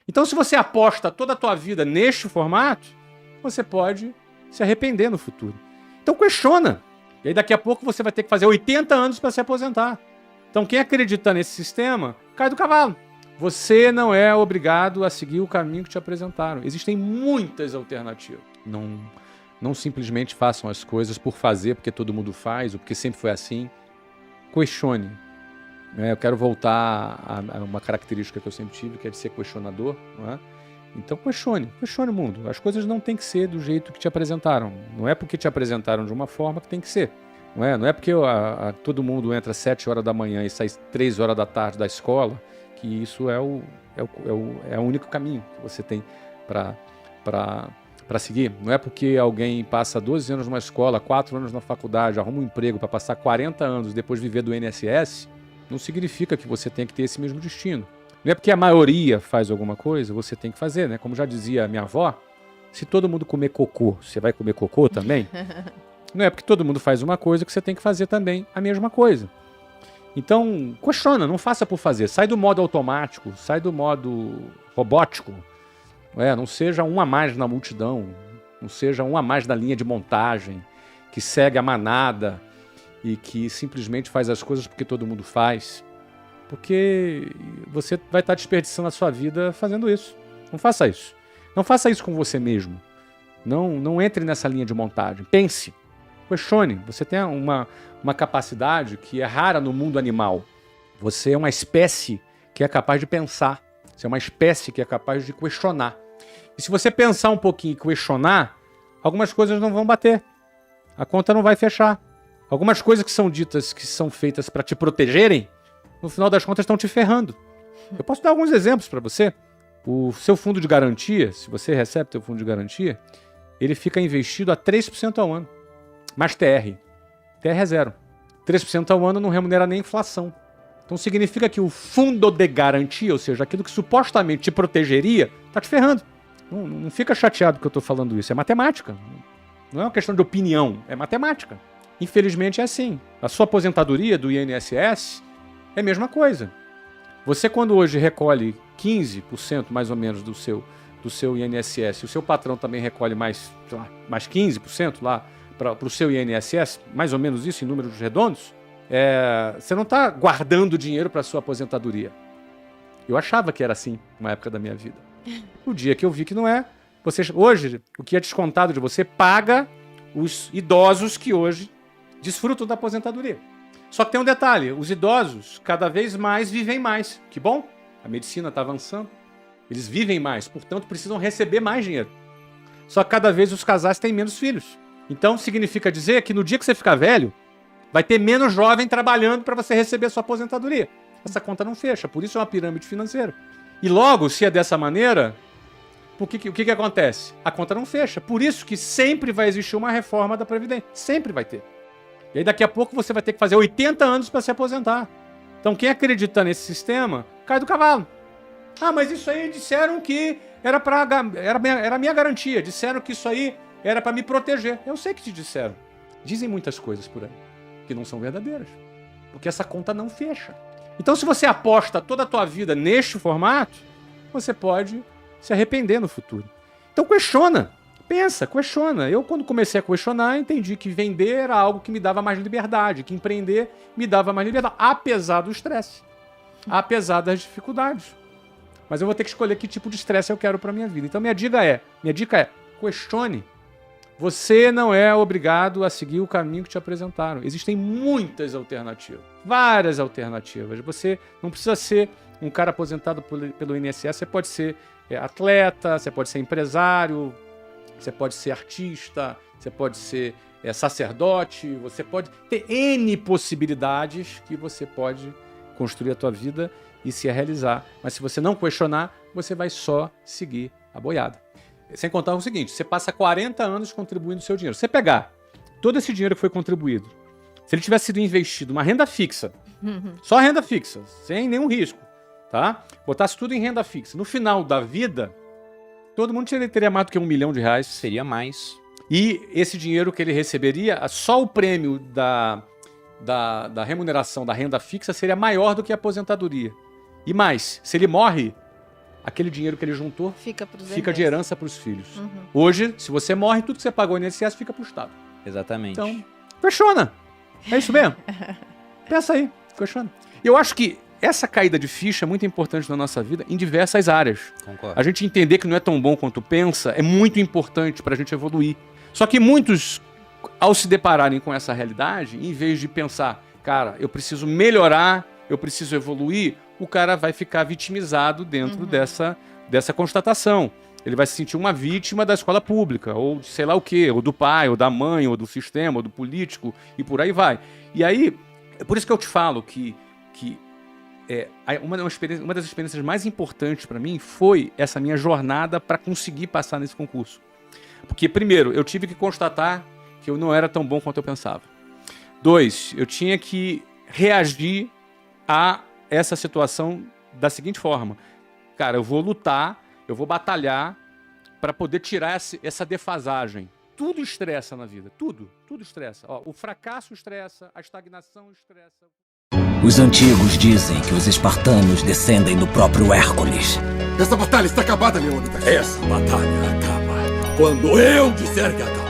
Então, se você aposta toda a tua vida neste formato, você pode se arrepender no futuro. Então, questiona. E aí, daqui a pouco, você vai ter que fazer 80 anos para se aposentar. Então, quem acredita nesse sistema, cai do cavalo. Você não é obrigado a seguir o caminho que te apresentaram. Existem muitas alternativas. Não simplesmente façam as coisas por fazer, porque todo mundo faz, ou porque sempre foi assim. Questione. Eu quero voltar a uma característica que eu sempre tive, que é de ser questionador. Não é? Então questione o mundo. As coisas não têm que ser do jeito que te apresentaram. Não é porque te apresentaram de uma forma que tem que ser. Não é porque todo mundo entra às 7 horas da manhã e sai 3 horas da tarde da escola que isso é o único caminho que você tem para seguir. Não é porque alguém passa 12 anos numa escola, 4 anos na faculdade, arruma um emprego para passar 40 anos e depois viver do INSS, não significa que você tem que ter esse mesmo destino. Não é porque a maioria faz alguma coisa, você tem que fazer, né? Como já dizia a minha avó, se todo mundo comer cocô, você vai comer cocô também? Não é porque todo mundo faz uma coisa que você tem que fazer também a mesma coisa. Então, questiona, não faça por fazer. Sai do modo automático, sai do modo robótico. Não seja um a mais na multidão, não seja um a mais na linha de montagem, que segue a manada e que simplesmente faz as coisas porque todo mundo faz. Porque você vai estar desperdiçando a sua vida fazendo isso. Não faça isso. Não faça isso com você mesmo. Não entre nessa linha de montagem. Pense. Questione. Você tem uma capacidade que é rara no mundo animal. Você é uma espécie que é capaz de pensar. Você é uma espécie que é capaz de questionar. E se você pensar um pouquinho e questionar, algumas coisas não vão bater. A conta não vai fechar. Algumas coisas que são ditas, que são feitas para te protegerem, no final das contas estão te ferrando. Eu posso dar alguns exemplos para você. O seu fundo de garantia, se você recebe seu fundo de garantia, ele fica investido a 3% ao ano. Mas TR é zero. 3% ao ano não remunera nem inflação. Então significa que o fundo de garantia, ou seja, aquilo que supostamente te protegeria, está te ferrando. Não fica chateado que eu estou falando isso. É matemática. Não é uma questão de opinião, é matemática. Infelizmente é assim. A sua aposentadoria do INSS é a mesma coisa. Você, quando hoje recolhe 15% mais ou menos do seu INSS, o seu patrão também recolhe mais 15% lá para o seu INSS, mais ou menos isso em números redondos, você não está guardando dinheiro para a sua aposentadoria. Eu achava que era assim na época da minha vida. No dia que eu vi que não é, hoje, o que é descontado de você paga os idosos que hoje desfrutam da aposentadoria. Só que tem um detalhe, os idosos cada vez mais vivem mais. Que bom, a medicina está avançando, eles vivem mais, portanto precisam receber mais dinheiro. Só que cada vez os casais têm menos filhos. Então significa dizer que no dia que você ficar velho, vai ter menos jovem trabalhando para você receber a sua aposentadoria. Essa conta não fecha, por isso é uma pirâmide financeira. E logo, se é dessa maneira, o que acontece? A conta não fecha. Por isso que sempre vai existir uma reforma da Previdência. Sempre vai ter. E aí daqui a pouco você vai ter que fazer 80 anos para se aposentar. Então quem acredita nesse sistema, cai do cavalo. Ah, mas isso aí disseram que era a minha garantia. Disseram que isso aí era para me proteger. Eu sei que te disseram. Dizem muitas coisas por aí que não são verdadeiras. Porque essa conta não fecha. Então se você aposta toda a tua vida neste formato, você pode se arrepender no futuro. Então questiona. Pensa, questiona. Eu, quando comecei a questionar, entendi que vender era algo que me dava mais liberdade, que empreender me dava mais liberdade, apesar do estresse, apesar das dificuldades. Mas eu vou ter que escolher que tipo de estresse eu quero para minha vida. Então minha dica é, questione. Você não é obrigado a seguir o caminho que te apresentaram. Existem muitas alternativas, várias alternativas. Você não precisa ser um cara aposentado pelo INSS, você pode ser atleta, você pode ser empresário, você pode ser artista, você pode ser sacerdote, você pode ter N possibilidades que você pode construir a tua vida e se realizar. Mas se você não questionar, você vai só seguir a boiada. Sem contar o seguinte, você passa 40 anos contribuindo o seu dinheiro. Se você pegar todo esse dinheiro que foi contribuído, se ele tivesse sido investido numa renda fixa, só renda fixa, sem nenhum risco, tá? Botasse tudo em renda fixa. No final da vida, todo mundo teria mais do que R$1 milhão. Seria mais. E esse dinheiro que ele receberia, só o prêmio da remuneração da renda fixa seria maior do que a aposentadoria. E mais, se ele morre, aquele dinheiro que ele juntou Fica de herança para os filhos. Hoje, se você morre, tudo que você pagou no INSS fica para o Estado. Exatamente. Então, questiona. É isso mesmo? Pensa aí, questiona. E eu acho que essa caída de ficha é muito importante na nossa vida em diversas áreas. Concordo. A gente entender que não é tão bom quanto pensa é muito importante para a gente evoluir. Só que muitos, ao se depararem com essa realidade, em vez de pensar, cara, eu preciso melhorar, eu preciso evoluir, o cara vai ficar vitimizado dentro dessa constatação. Ele vai se sentir uma vítima da escola pública, ou de sei lá o quê, ou do pai, ou da mãe, ou do sistema, ou do político, e por aí vai. E aí, é por isso que eu te falo que uma das experiências mais importantes para mim foi essa minha jornada para conseguir passar nesse concurso. Porque, primeiro, eu tive que constatar que eu não era tão bom quanto eu pensava. 2, eu tinha que reagir a essa situação da seguinte forma. Cara, eu vou lutar, eu vou batalhar para poder tirar essa defasagem. Tudo estressa na vida, tudo estressa. Ó, o fracasso estressa, a estagnação estressa. Os antigos dizem que os espartanos descendem do próprio Hércules. Essa batalha está acabada, Leônidas. Essa batalha acaba quando eu disser que acaba.